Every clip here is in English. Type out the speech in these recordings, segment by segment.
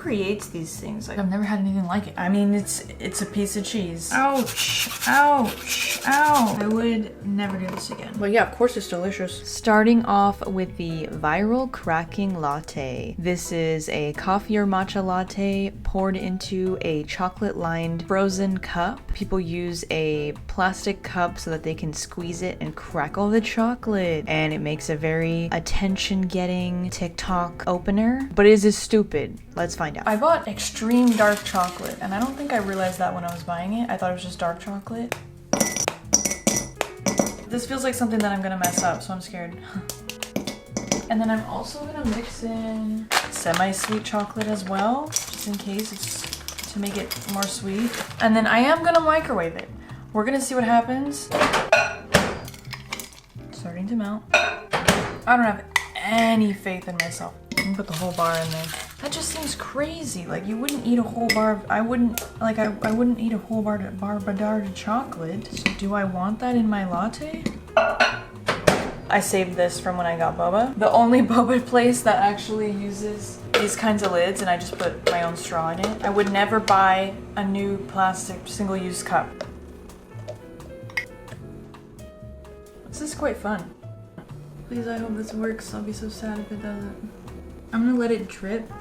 creates these things? Like, I've never had anything like it. I mean, it's a piece of cheese. Ouch, ouch, ow. I would never do this again. But yeah, of course it's delicious. Starting off with the viral cracking latte. This is a coffee or matcha latte poured into a chocolate-lined frozen cup. People use a plastic cup so that they can squeeze it and crackle the chocolate. And it makes a very attention-getting TikTok opener. But is this stupid? Let's find out. I bought extreme dark chocolate, and I don't think I realized that when I was buying it. I thought it was just dark chocolate. This feels like something that I'm gonna mess up, so I'm scared. And then I'm also gonna mix in semi-sweet chocolate as well, just in case, it's to make it more sweet. And then I am gonna microwave it. We're gonna see what happens. Starting to melt. I don't have any faith in myself. I'm gonna put the whole bar in there. That just seems crazy. Like, you wouldn't eat a whole bar of, I wouldn't eat a whole bar of chocolate. So do I want that in my latte? I saved this from when I got boba. The only boba place that actually uses these kinds of lids, and I just put my own straw in it. I would never buy a new plastic single-use cup. This is quite fun. Please, I hope this works. I'll be so sad if it doesn't. I'm gonna let it drip.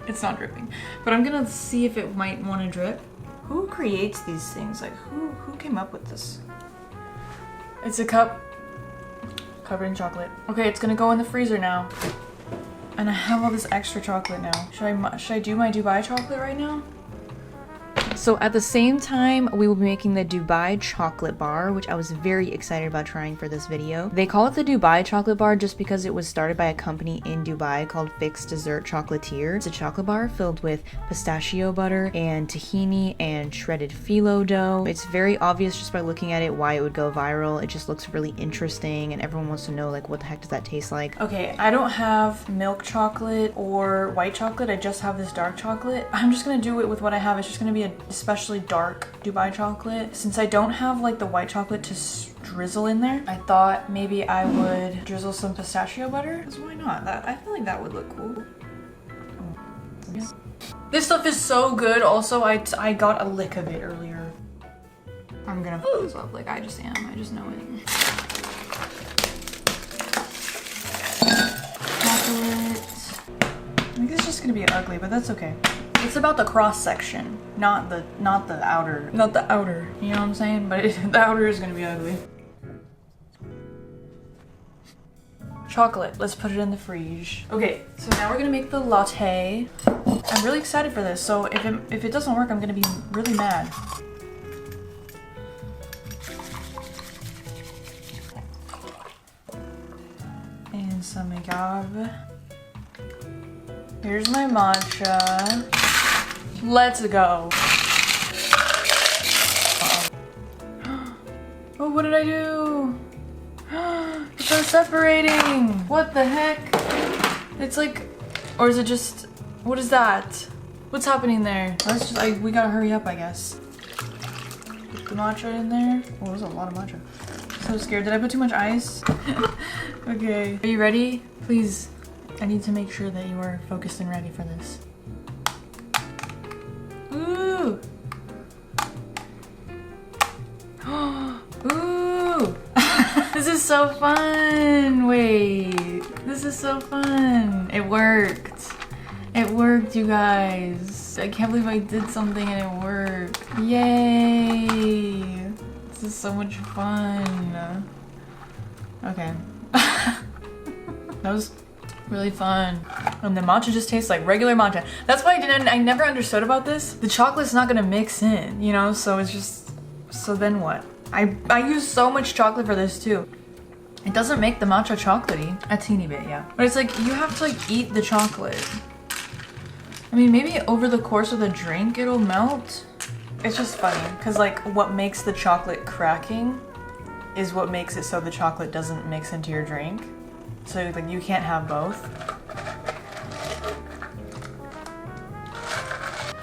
It's not dripping, but I'm gonna see if it might want to drip. Who creates these things? Like, who came up with this? It's a cup covered in chocolate. Okay, it's gonna go in the freezer now. And I have all this extra chocolate now. Should I do my Dubai chocolate right now? So at the same time, we will be making the Dubai chocolate bar, which I was very excited about trying for this video. They call it the Dubai chocolate bar just because it was started by a company in Dubai called Fixed Dessert Chocolatier. It's a chocolate bar filled with pistachio butter and tahini and shredded phyllo dough. It's very obvious just by looking at it why it would go viral. It just looks really interesting and everyone wants to know, like, what the heck does that taste like? Okay, I don't have milk chocolate or white chocolate. I just have this dark chocolate. I'm just gonna do it with what I have. It's just gonna be a especially dark Dubai chocolate. Since I don't have like the white chocolate to drizzle in there, I thought maybe I would drizzle some pistachio butter. Because why not? I feel like that would look cool. Oh. Yeah. This stuff is so good. Also, I got a lick of it earlier. I'm gonna put this up like I just am. I just know it. Chocolate. I think it's just gonna be ugly, but that's okay. It's about the cross section, not the outer. Not the outer, you know what I'm saying? But the outer is gonna be ugly. Chocolate, let's put it in the fridge. Okay, so now we're gonna make the latte. I'm really excited for this, so if it doesn't work, I'm gonna be really mad. And some agave. Here's my matcha. Let's go. Oh, what did I do? It's not separating. What the heck? It's like, or is it just, what is that? What's happening there? Let's just, we gotta hurry up, I guess. Put the matcha in there. Oh, there's a lot of matcha. I'm so scared. Did I put too much ice? Okay. Are you ready? Please. I need to make sure that you are focused and ready for this. Ooh! Ooh! This is so fun! Wait, this is so fun! It worked! It worked, you guys! I can't believe I did something and it worked! Yay! This is so much fun! Okay. That was really fun. And the matcha just tastes like regular matcha. That's why I never understood about this. The chocolate's not gonna mix in, you know? So it's just, so then what? I use so much chocolate for this too. It doesn't make the matcha chocolatey. A teeny bit, yeah. But it's like, you have to like eat the chocolate. I mean, maybe over the course of the drink it'll melt. It's just funny, cause like what makes the chocolate cracking is what makes it so the chocolate doesn't mix into your drink. So like you can't have both.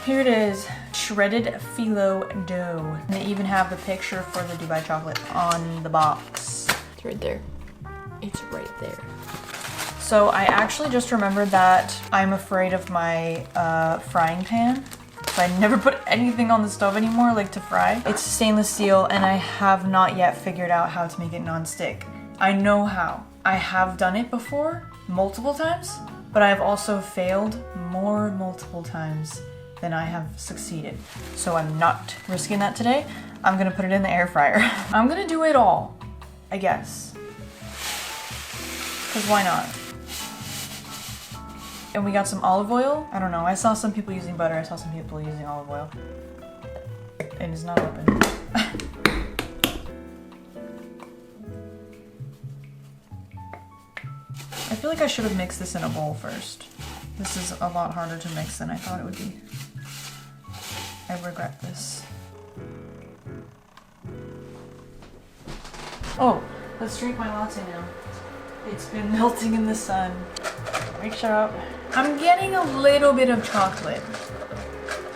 Here it is, shredded phyllo dough. And they even have the picture for the Dubai chocolate on the box. It's right there. It's right there. So I actually just remembered that I'm afraid of my frying pan. So I never put anything on the stove anymore, like to fry. It's stainless steel and I have not yet figured out how to make it non-stick. I know how. I have done it before, multiple times, but I've also failed multiple times than I have succeeded. So I'm not risking that today. I'm gonna put it in the air fryer. I'm gonna do it all, I guess. Cause why not? And we got some olive oil. I don't know, I saw some people using butter, I saw some people using olive oil. It is not open. I feel like I should have mixed this in a bowl first. This is a lot harder to mix than I thought it would be. I regret this. Oh, let's drink my latte now. It's been melting in the sun. Wake up. I'm getting a little bit of chocolate.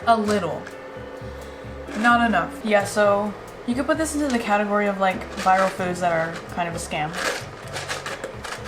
A little. Not enough. Yeah, so you could put this into the category of like viral foods that are kind of a scam.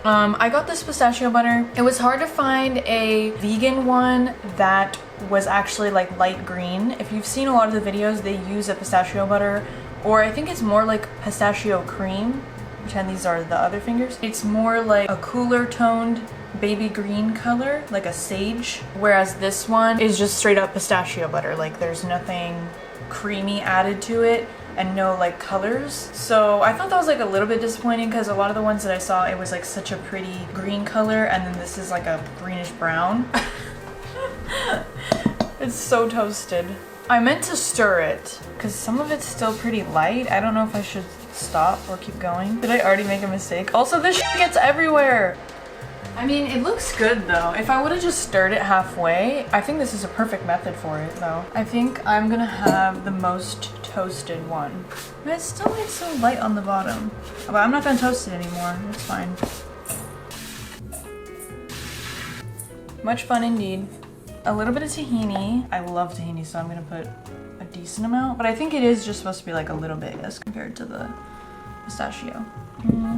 I got this pistachio butter. It was hard to find a vegan one that was actually like light green. If you've seen a lot of the videos, they use a pistachio butter, or I think it's more like pistachio cream. Pretend these are the other fingers. It's more like a cooler toned baby green color, like a sage, whereas this one is just straight up pistachio butter. Like there's nothing creamy added to it and no like colors. So I thought that was like a little bit disappointing because a lot of the ones that I saw, it was like such a pretty green color and then this is like a greenish brown. It's so toasted. I meant to stir it because some of it's still pretty light. I don't know if I should stop or keep going. Did I already make a mistake? Also, this shit gets everywhere. I mean, it looks good though. If I would have just stirred it halfway, I think this is a perfect method for it though. I think I'm gonna have the most toasted one. But it's still like so light on the bottom. But I'm not gonna toast it anymore, it's fine. Much fun indeed. A little bit of tahini. I love tahini, so I'm gonna put a decent amount. But I think it is just supposed to be like a little bit as compared to the pistachio.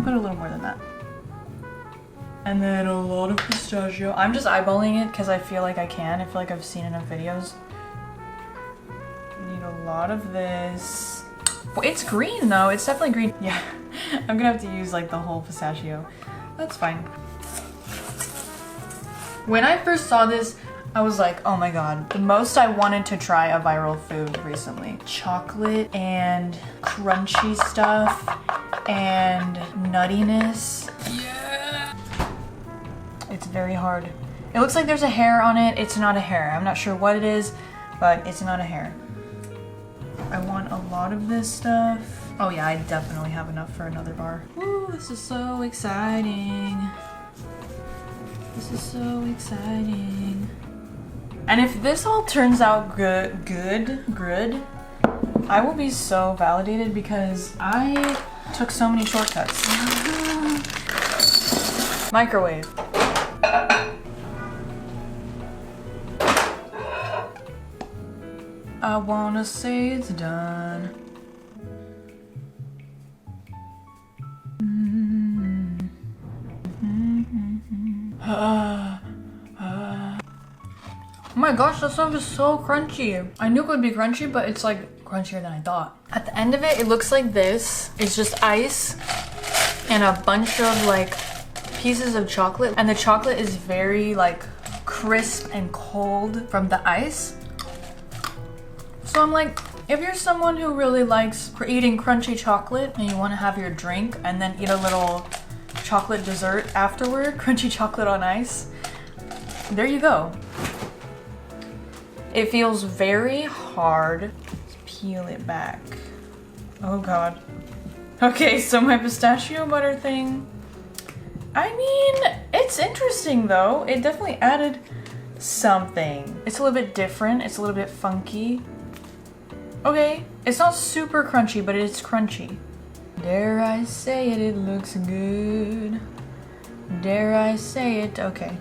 Put a little more than that. And then a lot of pistachio. I'm just eyeballing it because I feel like I can. I feel like I've seen enough videos. Need a lot of this. Well, it's green though. It's definitely green. Yeah, I'm gonna have to use like the whole pistachio. That's fine. When I first saw this, I was like, oh my god. The most I wanted to try a viral food recently. Chocolate and crunchy stuff and nuttiness. Yeah. It's very hard. It looks like there's a hair on it. It's not a hair. I'm not sure what it is, but it's not a hair. I want a lot of this stuff. Oh yeah, I definitely have enough for another bar. Ooh, this is so exciting. This is so exciting. And if this all turns out good, I will be so validated because I took so many shortcuts. Microwave. I wanna say it's done. Oh my gosh, that stuff is so crunchy. I knew it would be crunchy, but it's like crunchier than I thought. At the end of it, it looks like this. It's just ice and a bunch of like pieces of chocolate. And the chocolate is very like crisp and cold from the ice. So I'm like, if you're someone who really likes eating crunchy chocolate and you want to have your drink and then eat a little chocolate dessert afterward, crunchy chocolate on ice, there you go. It feels very hard. Let's peel it back. Oh god. Okay, so my pistachio butter thing. I mean, it's interesting though. It definitely added something. It's a little bit different. It's a little bit funky. Okay, it's not super crunchy, but it's crunchy. Dare I say it, it looks good. Dare I say it, okay.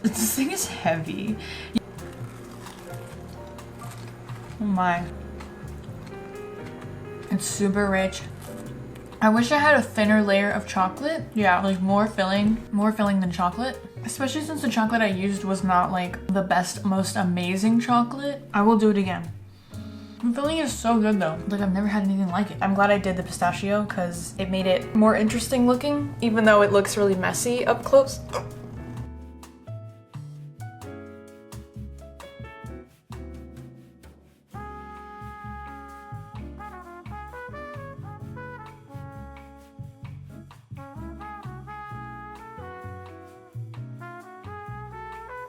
This thing is heavy. Oh my. It's super rich. I wish I had a thinner layer of chocolate. Yeah, like more filling than chocolate. Especially since the chocolate I used was not like the best, most amazing chocolate. I will do it again. The filling is so good though. Like I've never had anything like it. I'm glad I did the pistachio because it made it more interesting looking, even though it looks really messy up close.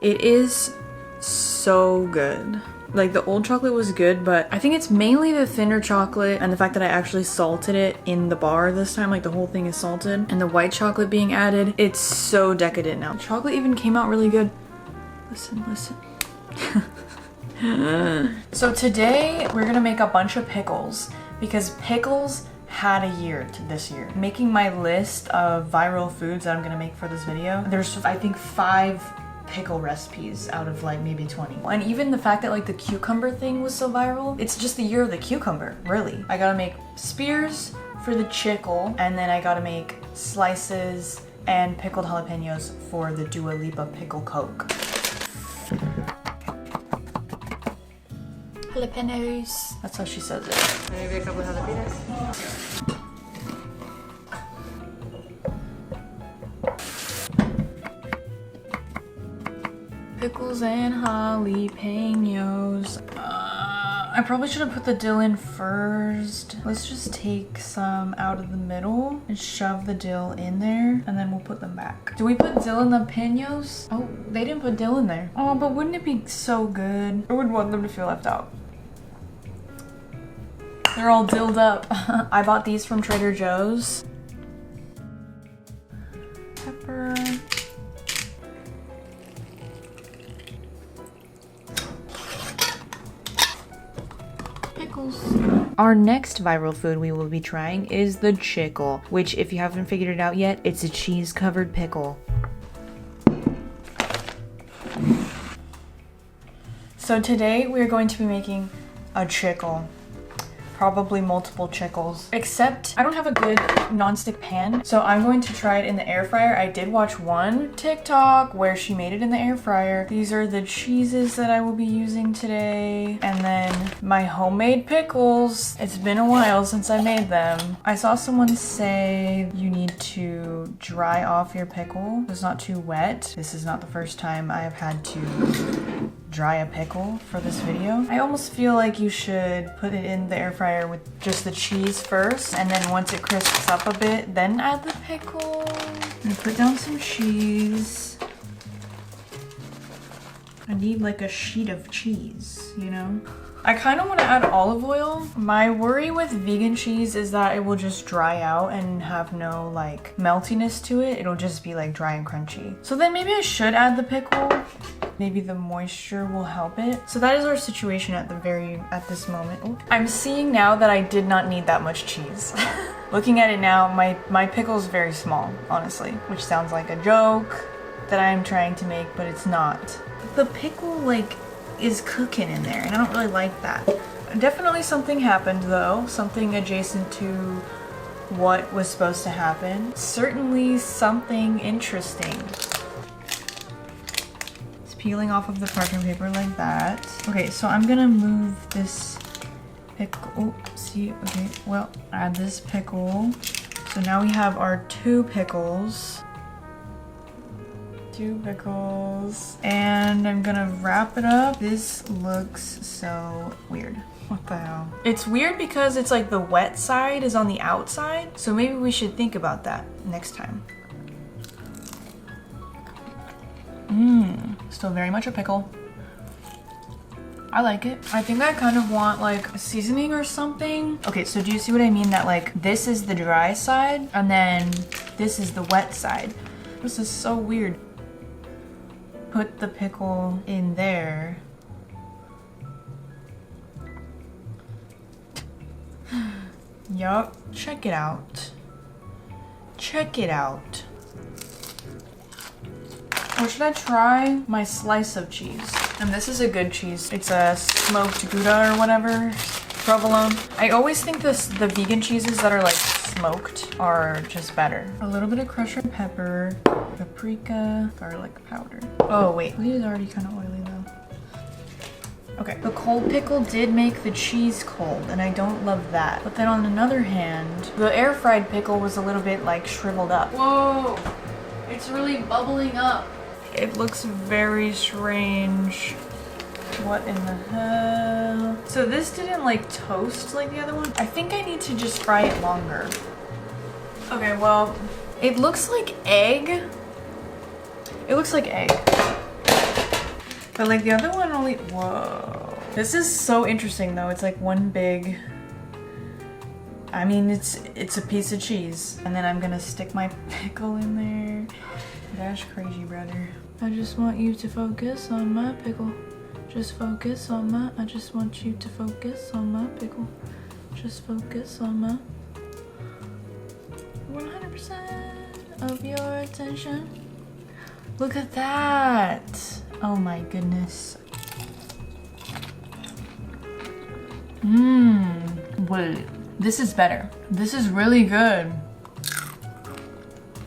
It is so good. Like the old chocolate was good, but I think it's mainly the thinner chocolate and the fact that I actually salted it in the bar this time, like the whole thing is salted, and the white chocolate being added. It's so decadent now. The chocolate even came out really good. Listen, listen. So today we're gonna make a bunch of pickles because pickles had a year to this year. Making my list of viral foods that I'm gonna make for this video, there's I think 5 pickle recipes out of like maybe 20. And even the fact that like the cucumber thing was so viral, it's just the year of the cucumber, really. I gotta make spears for the chickle, and then I gotta make slices and pickled jalapenos for the Dua Lipa pickle Coke. Jalapenos. That's how she says it. Maybe a couple of jalapenos. Pickles and jalapenos. I probably should have put the dill in first. Let's just take some out of the middle and shove the dill in there, and then we'll put them back. Do we put dill in the pinos? Oh, they didn't put dill in there. Oh, but wouldn't it be so good? I wouldn't want them to feel left out. They're all dilled up. I bought these from Trader Joe's. Pepper. Our next viral food we will be trying is the chickle, which if you haven't figured it out yet, it's a cheese-covered pickle. So today we are going to be making a chickle. Probably multiple chickles, except I don't have a good nonstick pan, so I'm going to try it in the air fryer. I did watch one TikTok where she made it in the air fryer. These are the cheeses that I will be using today, and then my homemade pickles. It's been a while since I made them. I saw someone say you need to dry off your pickle so it's not too wet. This is not the first time I have had to dry a pickle for this video. I almost feel like you should put it in the air fryer with just the cheese first, and then once it crisps up a bit, then add the pickle. And put down some cheese. I need like a sheet of cheese, you know? I kind of want to add olive oil. My worry with vegan cheese is that it will just dry out and have no like meltiness to it. It'll just be like dry and crunchy. So then maybe I should add the pickle. Maybe the moisture will help it. So that is our situation at this moment. Ooh. I'm seeing now that I did not need that much cheese. Looking at it now, my pickle is very small, honestly, which sounds like a joke that I'm trying to make, but it's not. The pickle like is cooking in there, and I don't really like that. Definitely something happened though, something adjacent to what was supposed to happen. Certainly something interesting. It's peeling off of the parchment paper like that. Okay, so I'm gonna move this pickle. Oh, see, okay, well, add this pickle. So now we have our 2 pickles. 2 pickles, and I'm gonna wrap it up. This looks so weird. What the hell? It's weird because it's like the wet side is on the outside, so maybe we should think about that next time. Still very much a pickle. I like it. I think I kind of want like a seasoning or something. Okay, so do you see what I mean? That like this is the dry side and then this is the wet side. This is so weird. Put the pickle in there. Yup, check it out. Check it out. Or should I try my slice of cheese? And this is a good cheese. It's a smoked Gouda or whatever, provolone. I always think the vegan cheeses that are like smoked are just better. A little bit of crushed red pepper, paprika, garlic powder. Oh wait, it is already kind of oily though. Okay, the cold pickle did make the cheese cold, and I don't love that. But then on another hand, the air fried pickle was a little bit like shriveled up. Whoa, it's really bubbling up. It looks very strange. What in the hell? So this didn't like toast like the other one. I think I need to just fry it longer. Okay, well, it looks like egg. It looks like egg. But like the other one only, whoa. This is so interesting though. It's like one big, I mean, it's a piece of cheese. And then I'm gonna stick my pickle in there. That's crazy, brother. I just want you to focus on my pickle. Just focus on my, I just want you to focus on my pickle. Just focus on my 100% of your attention. Look at that. Oh my goodness. Wait, this is better. This is really good.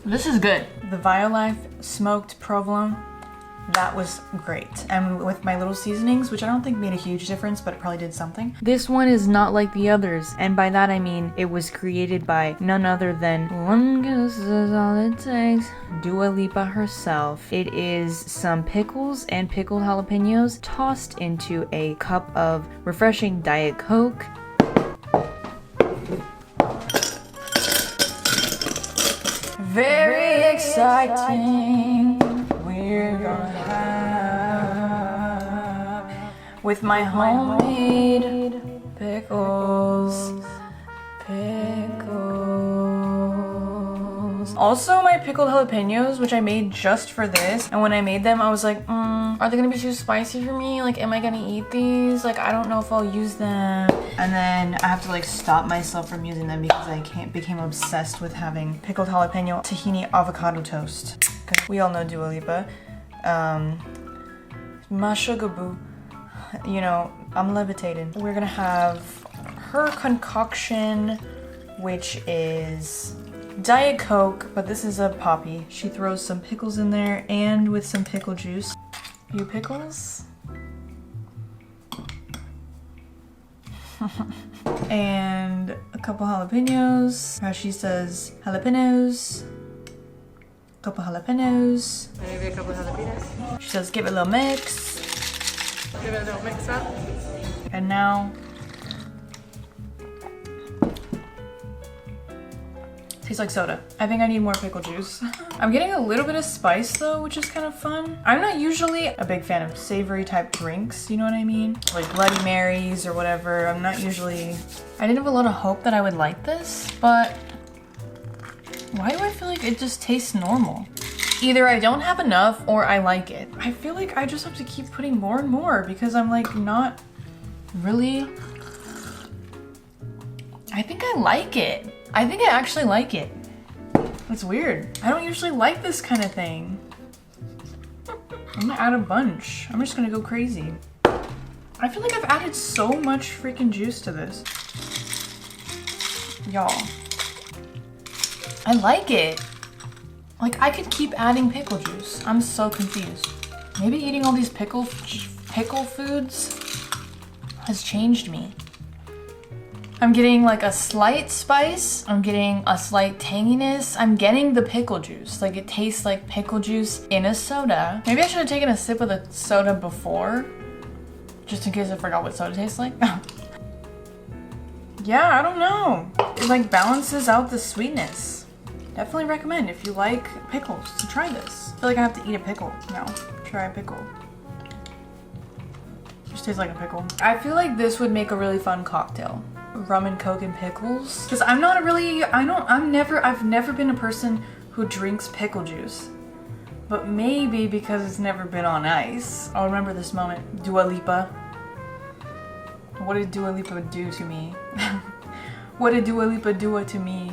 This is good. The Violife smoked provolone, that was great. And with my little seasonings, which I don't think made a huge difference, but it probably did something. This one is not like the others. And by that I mean it was created by none other than one kiss is all it takes, Dua Lipa herself. It is some pickles and pickled jalapenos tossed into a cup of refreshing Diet Coke. Very exciting. We're gonna have with my homemade pickles. Also my pickled jalapenos, which I made just for this, and when I made them I was like, are they gonna be too spicy for me? Like, am I gonna eat these? Like, I don't know if I'll use them. And then I have to like stop myself from using them because I became obsessed with having pickled jalapeno tahini avocado toast. Because we all know Dua Lipa. My sugar boo. You know, I'm levitating. We're gonna have her concoction, which is Diet Coke, but this is a poppy. She throws some pickles in there and with some pickle juice. A few pickles. And a couple jalapenos. How she says jalapenos. Couple jalapenos. Maybe a couple of jalapenos. She says give it a little mix. Give it a little mix up. And now tastes like soda. I think I need more pickle juice. I'm getting a little bit of spice though, which is kind of fun. I'm not usually a big fan of savory type drinks, you know what I mean? Like Bloody Marys or whatever. I'm not usually, I didn't have a lot of hope that I would like this, but why do I feel like it just tastes normal? Either I don't have enough or I like it. I feel like I just have to keep putting more and more because I'm like not really, I think I like it. I think I actually like it. It's weird. I don't usually like this kind of thing. I'm gonna add a bunch. I'm just gonna go crazy. I feel like I've added so much freaking juice to this. Y'all. I like it. Like, I could keep adding pickle juice. I'm so confused. Maybe eating all these pickle foods has changed me. I'm getting like a slight spice. I'm getting a slight tanginess. I'm getting the pickle juice. Like, it tastes like pickle juice in a soda. Maybe I should have taken a sip of the soda before, just in case I forgot what soda tastes like. Yeah, I don't know. It like balances out the sweetness. Definitely recommend if you like pickles to try this. I feel like I have to eat a pickle now. Try a pickle. Just tastes like a pickle. I feel like this would make a really fun cocktail. Rum and Coke and pickles. Because I'm not really, I've never been a person who drinks pickle juice. But maybe because it's never been on ice. I'll remember this moment. Dua Lipa. What did Dua Lipa do to me? What did Dua Lipa do to me?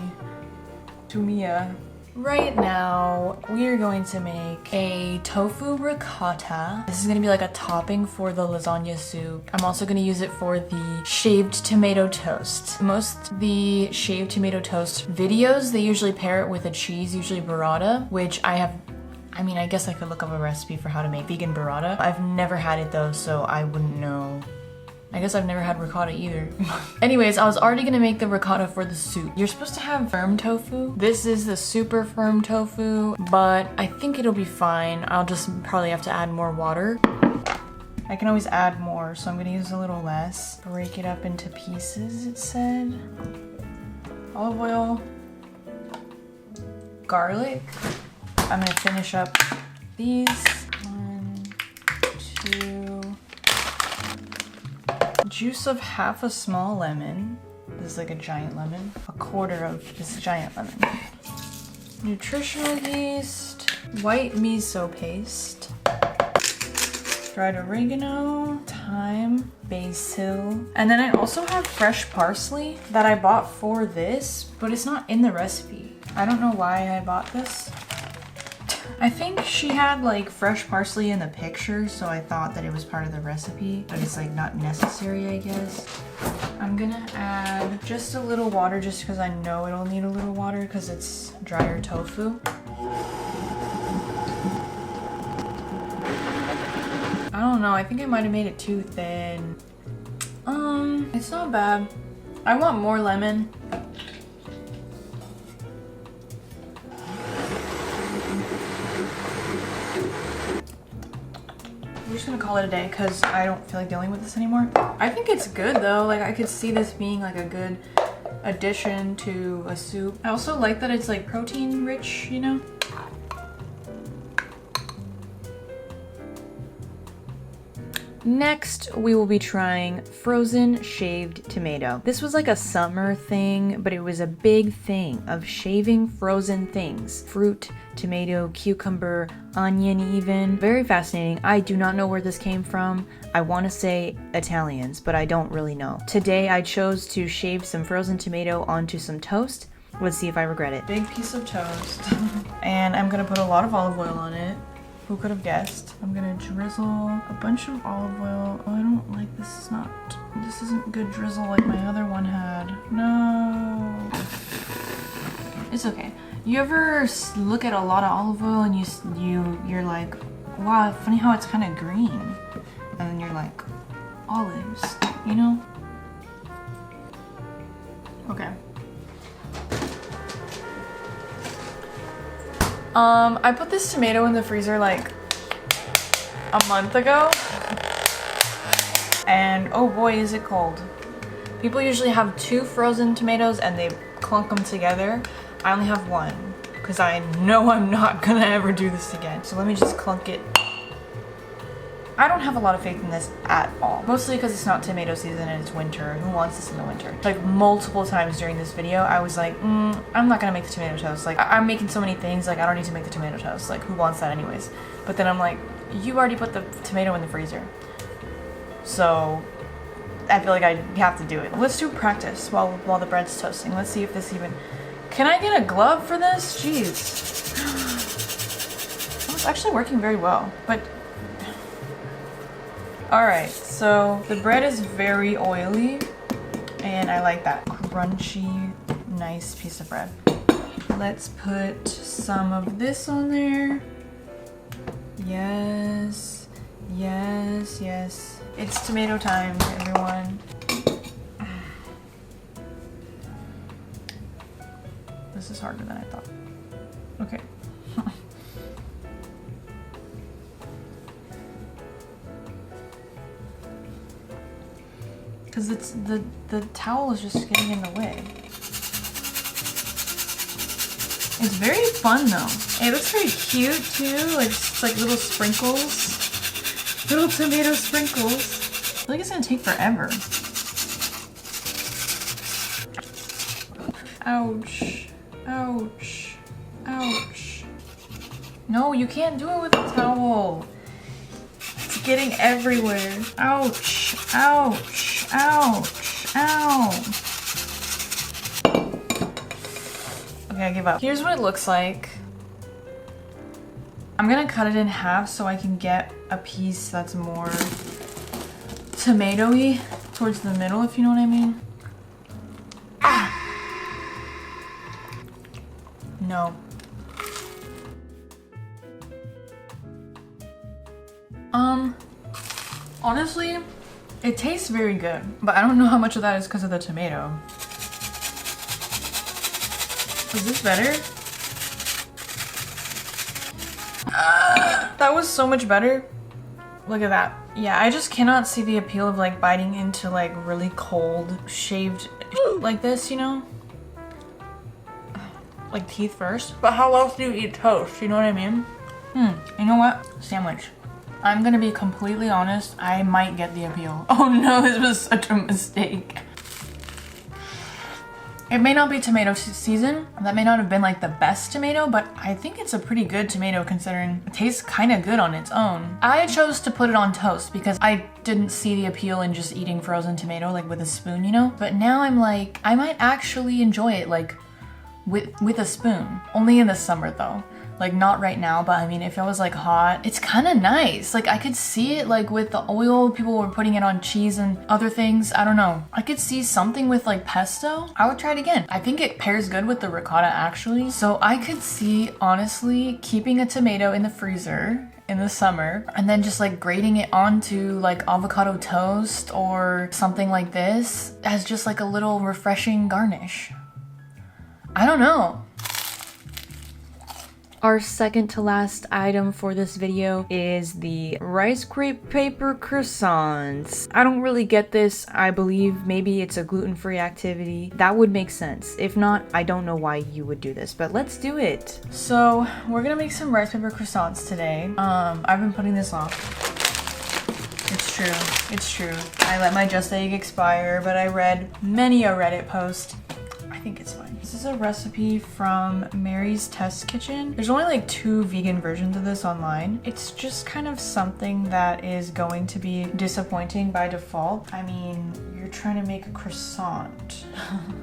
To Mia. Right now, we are going to make a tofu ricotta. This is gonna be like a topping for the lasagna soup. I'm also gonna use it for the shaved tomato toast. Most the shaved tomato toast videos, they usually pair it with a cheese, usually burrata, which I guess I could look up a recipe for how to make vegan burrata. I've never had it though, so I wouldn't know. I guess I've never had ricotta either. Anyways, I was already gonna make the ricotta for the soup. You're supposed to have firm tofu. This is the super firm tofu, but I think it'll be fine. I'll just probably have to add more water. I can always add more, so I'm gonna use a little less. Break it up into pieces, it said. Olive oil, garlic. I'm gonna finish up these. 1, 2. Juice of half a small lemon. This is like a giant lemon. 1/4 of this giant lemon. Nutritional yeast. White miso paste. Dried oregano. Thyme. Basil. And then I also have fresh parsley that I bought for this, but it's not in the recipe. I don't know why I bought this. I think she had like fresh parsley in the picture, so I thought that it was part of the recipe, but it's like not necessary, I guess. I'm gonna add just a little water just because I know it'll need a little water because it's drier tofu. I don't know, I think I might have made it too thin. It's not bad. I want more lemon. We're just gonna call it a day because I don't feel like dealing with this anymore. I think it's good though. Like I could see this being like a good addition to a soup. I also like that it's like protein rich, you know? Next, we will be trying frozen shaved tomato. This was like a summer thing, but it was a big thing of shaving frozen things. Fruit, tomato, cucumber, onion even. Very fascinating. I do not know where this came from. I want to say Italians, but I don't really know. Today, I chose to shave some frozen tomato onto some toast. Let's see if I regret it. Big piece of toast. And I'm gonna put a lot of olive oil on it. Who could have guessed? I'm gonna drizzle a bunch of olive oil. Oh, I don't like this. This isn't good drizzle like my other one had. No. It's okay. You ever look at a lot of olive oil and you're like, wow, funny how it's kind of green, and then you're like, olives, you know? Okay. I put this tomato in the freezer like a month ago, and oh boy is it cold. People usually have 2 frozen tomatoes and they clunk them together. I only have 1 because I know I'm not gonna ever do this again. So let me just clunk it. I don't have a lot of faith in this at all. Mostly because it's not tomato season and it's winter. Who wants this in the winter? Like multiple times during this video, I was like, I'm not gonna make the tomato toast. Like I'm making so many things, like I don't need to make the tomato toast. Like who wants that anyways? But then I'm like, you already put the tomato in the freezer. So I feel like I have to do it. Let's do practice while the bread's toasting. Let's see if this even, can I get a glove for this? Jeez. Oh, it's actually working very well, but alright, so the bread is very oily, and I like that crunchy, nice piece of bread. Let's put some of this on there. Yes, yes, yes. It's tomato time, everyone. This is harder than I thought. Okay. Because it's the towel is just getting in the way. It's very fun though. It looks very cute too. Like it's like little sprinkles, little tomato sprinkles. I feel like it's gonna take forever. Ouch! Ouch! Ouch! No, you can't do it with a towel. It's getting everywhere. Ouch! Ouch! Ouch! Ow! Okay, Okay, I give up. Here's what it looks like. I'm gonna cut it in half so I can get a piece that's more tomatoey towards the middle, if you know what I mean. No. Honestly, it tastes very good, but I don't know how much of that is because of the tomato. Is this better? That was so much better. Look at that. Yeah, I just cannot see the appeal of like biting into like really cold shaved like this, you know? Like teeth first. But how else do you eat toast? You know what I mean? You know what? Sandwich. I'm gonna be completely honest, I might get the appeal. Oh no, this was such a mistake. It may not be tomato season. That may not have been like the best tomato, but I think it's a pretty good tomato considering it tastes kind of good on its own. I chose to put it on toast because I didn't see the appeal in just eating frozen tomato like with a spoon, you know? But now I'm like, I might actually enjoy it like with a spoon. Only in the summer though. Like not right now, but I mean if it was like hot, it's kind of nice. Like I could see it like with the oil, people were putting it on cheese and other things. I don't know. I could see something with like pesto. I would try it again. I think it pairs good with the ricotta actually. So I could see honestly keeping a tomato in the freezer in the summer and then just like grating it onto like avocado toast or something like this as just like a little refreshing garnish. I don't know. Our second to last item for this video is the rice crepe paper croissants. I don't really get this. I believe maybe it's a gluten-free activity. That would make sense. If not, I don't know why you would do this, but let's do it. So we're gonna make some rice paper croissants today. I've been putting this off. It's true. I let my Just Egg expire, but I read many a Reddit post. I think it's fine. This is a recipe from Mary's Test Kitchen. There's only like 2 vegan versions of this online. It's just kind of something that is going to be disappointing by default. I mean, you're trying to make a croissant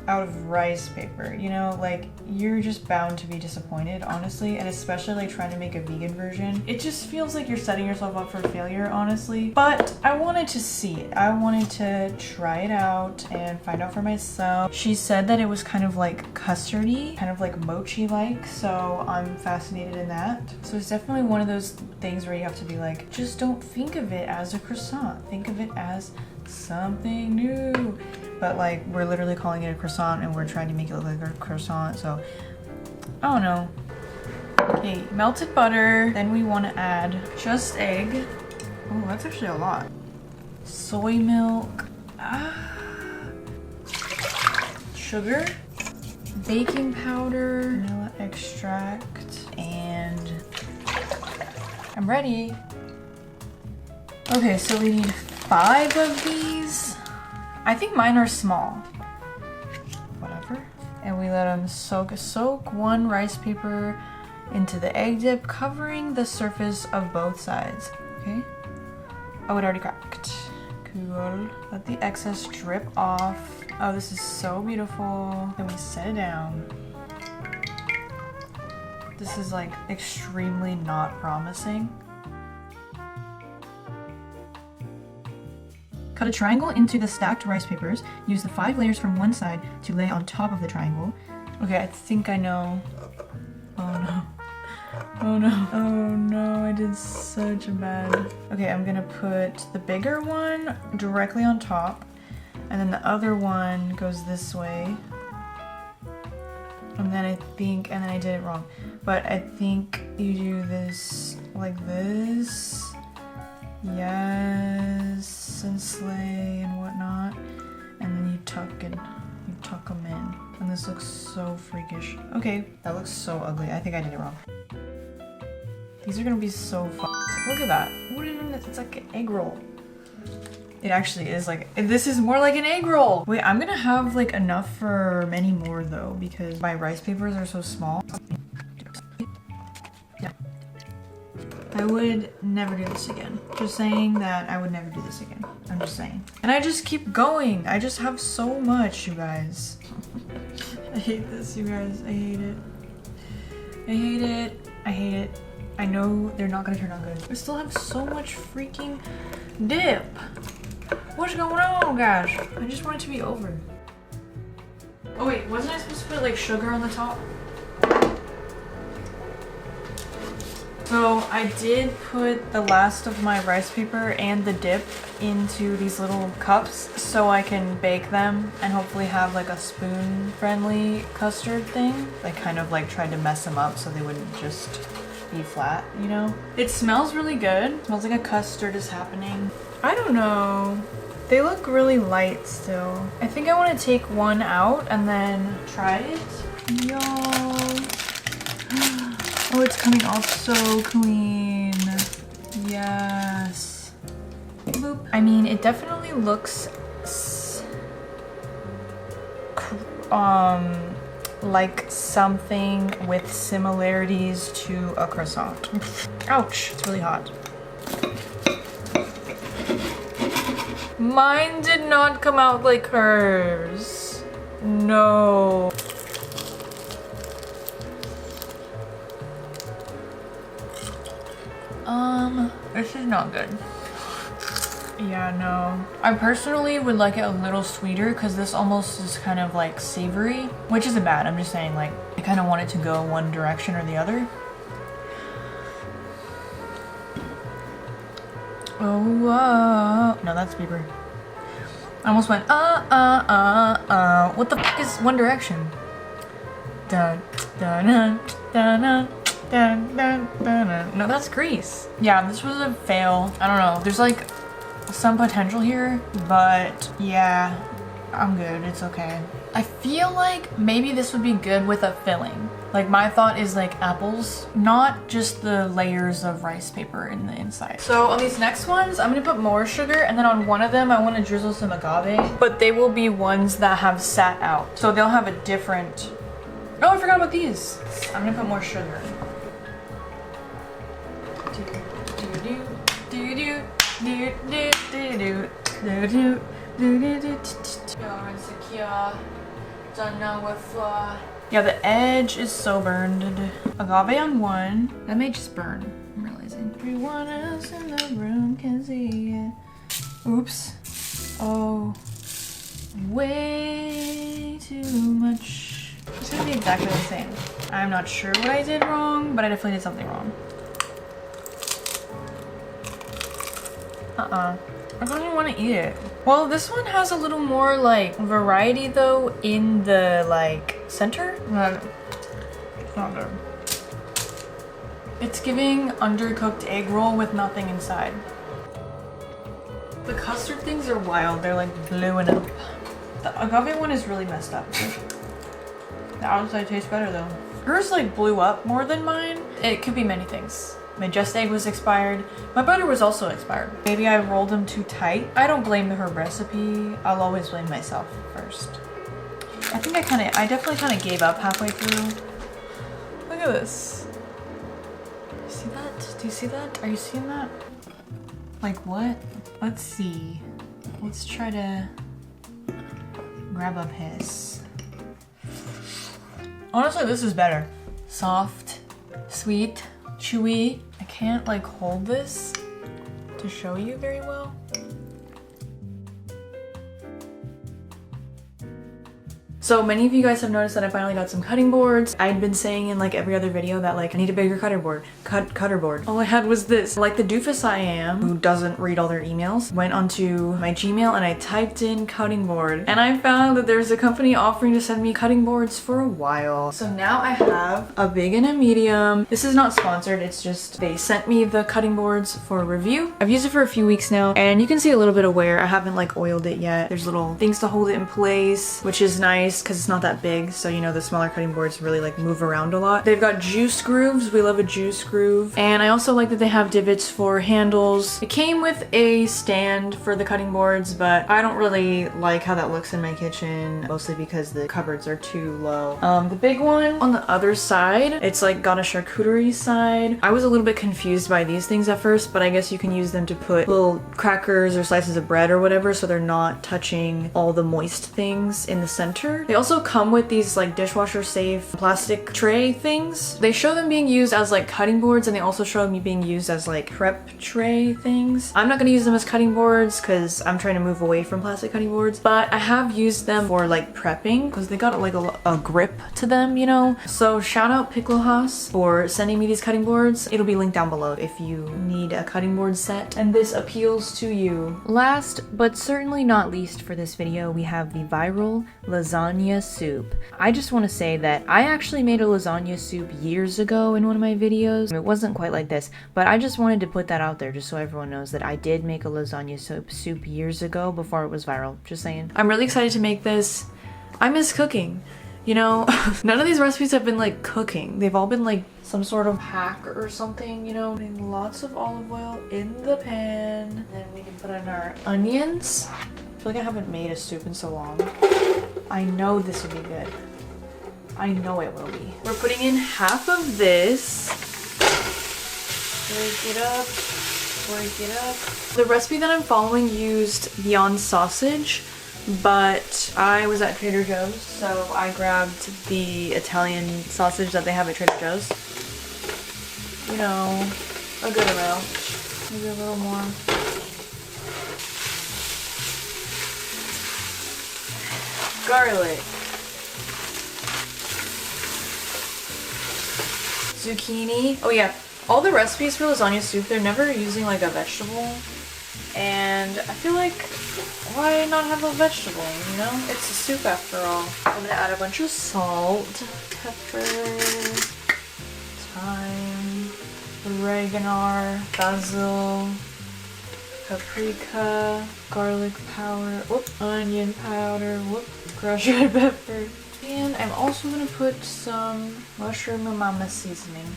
out of rice paper, you know, like you're just bound to be disappointed, honestly, and especially like trying to make a vegan version. It just feels like you're setting yourself up for failure, honestly. But I wanted to see it. I wanted to try it out and find out for myself. She said that it was kind of like custardy, kind of like mochi-like, so I'm fascinated in that. So it's definitely one of those things where you have to be like, just don't think of it as a croissant. Think of it as something new. But like, we're literally calling it a croissant and we're trying to make it look like a croissant, so I don't know. Okay, melted butter. Then we want to add Just Egg. Oh, that's actually a lot. Soy milk. Sugar. Baking powder. Vanilla extract. And I'm ready. Okay, so we need 5 of these. I think mine are small. Whatever. And we let them soak 1 rice paper into the egg dip, covering the surface of both sides. Okay. Oh, it already cracked. Cool. Let the excess drip off. Oh, this is so beautiful. Then we set it down. This is like extremely not promising. Cut a triangle into the stacked rice papers. Use the 5 layers from one side to lay on top of the triangle. Okay, I think I know. Oh no. Oh no. Oh no, I did such a bad. Okay, I'm gonna put the bigger one directly on top, and then the other one goes this way. And then and then I did it wrong. But I think you do this like this. Yes, and slay and whatnot. And then you tuck them in. And this looks so freakish. Okay, that looks so ugly. I think I did it wrong. These are gonna be so fun. Look at that. What is it? It's like an egg roll. It actually is like, this is more like an egg roll. Wait, I'm gonna have like enough for many more though, because my rice papers are so small. Yeah. I would never do this again. Just saying that I would never do this again. I'm just saying. And I just keep going. I just have so much, you guys. I hate this, you guys. I hate it. I hate it. I hate it. I know they're not gonna turn out good. I still have so much freaking dip. What's going on, guys? I just want it to be over. Oh wait, wasn't I supposed to put like sugar on the top? So I did put the last of my rice paper and the dip into these little cups so I can bake them and hopefully have like a spoon friendly custard thing. I kind of like tried to mess them up so they wouldn't just be flat, you know? It smells really good. It smells like a custard is happening. I don't know. They look really light still. I think I want to take one out and then try it. Y'all. Oh, it's coming off so clean. Yes. Boop. I mean, it definitely looks like something with similarities to a croissant. Ouch, it's really hot. Mine did not come out like hers. No. This is not good. Yeah, no. I personally would like it a little sweeter because this almost is kind of like savory, which isn't bad. I'm just saying like I kind of want it to go one direction or the other. Oh, no, that's Bieber. I almost went, what the fuck is One Direction? Dun, dun, dun, dun, dun. Dun, dun, dun, dun. No, that's Grease. Yeah, this was a fail. I don't know. There's like some potential here, but yeah, I'm good. It's okay. I feel like maybe this would be good with a filling. Like my thought is like apples, not just the layers of rice paper in the inside. So on these next ones, I'm gonna put more sugar, and then on one of them, I want to drizzle some agave, but they will be ones that have sat out. So they'll have a different... Oh, I forgot about these. I'm gonna put more sugar. Yeah, the edge is so burned. Agave on one. That may just burn, I'm realizing. Everyone else in the room can see it. Oops. Oh. Way too much. It's gonna be exactly the same. I'm not sure what I did wrong, but I definitely did something wrong. I don't even want to eat it. Well, this one has a little more like variety though in the like center. But it's not good. It's giving undercooked egg roll with nothing inside. The custard things are wild. They're like blowing up. The agave one is really messed up. The outside tastes better though. Hers like blew up more than mine. It could be many things. My Just Egg was expired. My butter was also expired. Maybe I rolled them too tight. I don't blame her recipe. I'll always blame myself first. I think I definitely kind of gave up halfway through. Look at this. See that? Do you see that? Are you seeing that? Like what? Let's see. Let's try to grab a piece. Honestly, this is better. Soft, sweet, chewy. I can't like hold this to show you very well. So many of you guys have noticed that I finally got some cutting boards. I'd been saying in like every other video that like I need a bigger cutter board. Cutter board. All I had was this. Like the doofus I am, who doesn't read all their emails, went onto my Gmail and I typed in cutting board, and I found that there's a company offering to send me cutting boards for a while. So now I have a big and a medium. This is not sponsored, it's just they sent me the cutting boards for review. I've used it for a few weeks now and you can see a little bit of wear. I haven't like oiled it yet. There's little things to hold it in place, which is nice because it's not that big, so you know the smaller cutting boards really like move around a lot. They've got juice grooves. We love a juice groove. And I also like that they have divots for handles. It came with a stand for the cutting boards, but I don't really like how that looks in my kitchen, mostly because the cupboards are too low. The big one on the other side, it's like got a charcuterie side. I was a little bit confused by these things at first, but I guess you can use them to put little crackers or slices of bread or whatever, so they're not touching all the moist things in the center. They also come with these like dishwasher safe plastic tray things. They show them being used as like cutting boards, and they also show them being used as like prep tray things. I'm not gonna use them as cutting boards because I'm trying to move away from plastic cutting boards, but I have used them for like prepping because they got like a grip to them, you know? So shout out Pickle for sending me these cutting boards. It'll be linked down below if you need a cutting board set and this appeals to you. Last but certainly not least for this video, we have the viral lasagna soup. I just want to say that I actually made a lasagna soup years ago in one of my videos. It wasn't quite like this, but I just wanted to put that out there just so everyone knows that I did make a lasagna soup years ago before it was viral. Just saying. I'm really excited to make this. I miss cooking. You know, none of these recipes have been like cooking. They've all been like some sort of hack or something, you know. Putting lots of olive oil in the pan. And then we can put in our onions. I feel like I haven't made a soup in so long. I know this will be good. I know it will be. We're putting in half of this. Break it up. Break it up. The recipe that I'm following used Beyond sausage, but I was at Trader Joe's, so I grabbed the Italian sausage that they have at Trader Joe's. You know, a good amount. Maybe a little more. Garlic. Zucchini. Oh yeah, all the recipes for lasagna soup, they're never using like a vegetable. And I feel like, why not have a vegetable, you know? It's a soup after all. I'm gonna add a bunch of salt, pepper, thyme, oregano, basil, paprika, garlic powder, whoop, onion powder, whoop, crushed red pepper. And I'm also gonna put some mushroom umami seasoning.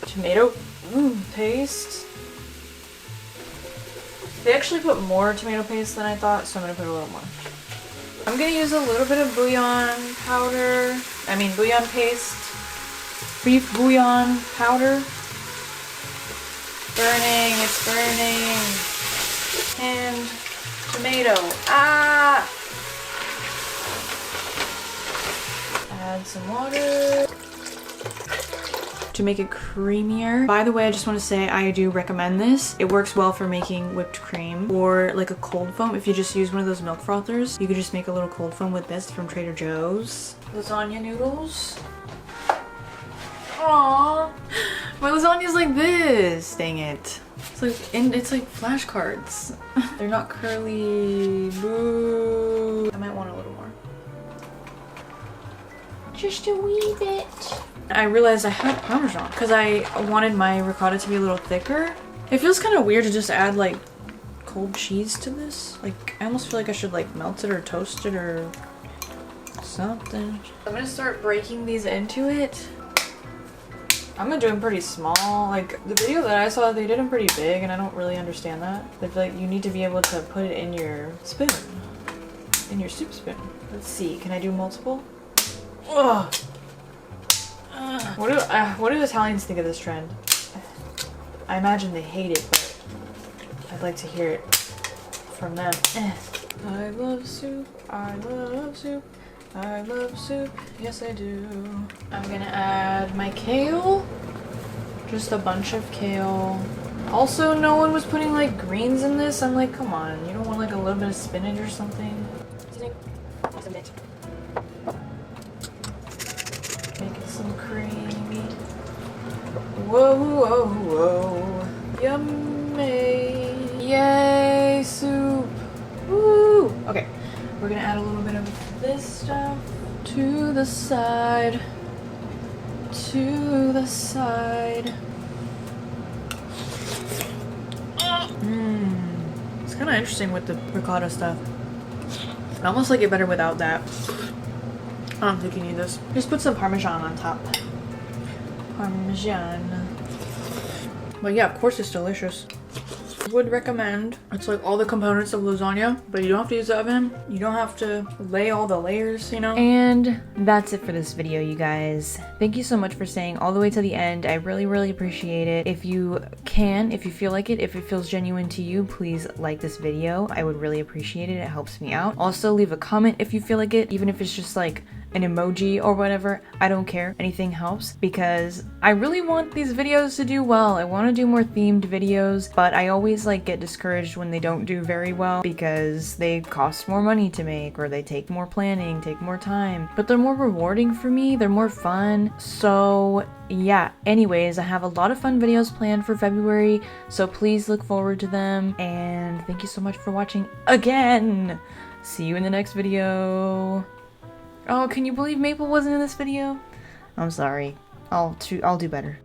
Tomato paste. They actually put more tomato paste than I thought, so I'm gonna put a little more. I'm gonna use a little bit of bouillon paste. Beef bouillon powder. Burning, it's burning. And tomato. Ah! Add some water. To make it creamier. By the way, I just want to say I do recommend this. It works well for making whipped cream or like a cold foam. If you just use one of those milk frothers, you could just make a little cold foam with this from Trader Joe's. Lasagna noodles. Aww, my lasagna's like this. Dang it. It's like flashcards. They're not curly. Boo. I might want a little more. Just a wee bit. I realized I had Parmesan because I wanted my ricotta to be a little thicker. It feels kind of weird to just add like cold cheese to this. Like I almost feel like I should like melt it or toast it or something. I'm gonna start breaking these into it. I'm gonna do them pretty small. Like the video that I saw, they did them pretty big and I don't really understand that. I feel like you need to be able to put it in your spoon. In your soup spoon. Let's see, can I do multiple? Ugh. What do Italians think of this trend? I imagine they hate it, but I'd like to hear it from them. I love soup, I love soup, I love soup, yes I do. I'm gonna add my kale, just a bunch of kale. Also, no one was putting like greens in this. I'm like, come on, you don't want like a little bit of spinach or something? Make it some creamy. Whoa, whoa, whoa. Yummy. Yay, soup. Woo. Okay, we're gonna add a little bit of this stuff to the side. To the side. It's kind of interesting with the ricotta stuff. I almost like it better without that. I don't think you need this. Just put some Parmesan on top. Parmesan. But yeah, of course it's delicious. Would recommend. It's like all the components of lasagna, but you don't have to use the oven. You don't have to lay all the layers, you know? And that's it for this video, you guys. Thank you so much for staying all the way to the end. I really appreciate it. If you can, if you feel like it, if it feels genuine to you, please like this video. I would really appreciate it. It helps me out. Also, leave a comment if you feel like it, even if it's just like an emoji or whatever. I don't care. Anything helps because I really want these videos to do well. I want to do more themed videos, but I always like get discouraged when they don't do very well because they cost more money to make or they take more planning, take more time. But they're more rewarding for me. They're more fun. So yeah, anyways, I have a lot of fun videos planned for February, so please look forward to them. And thank you so much for watching again. See you in the next video. Oh, can you believe Maple wasn't in this video? I'm sorry. I'll do better.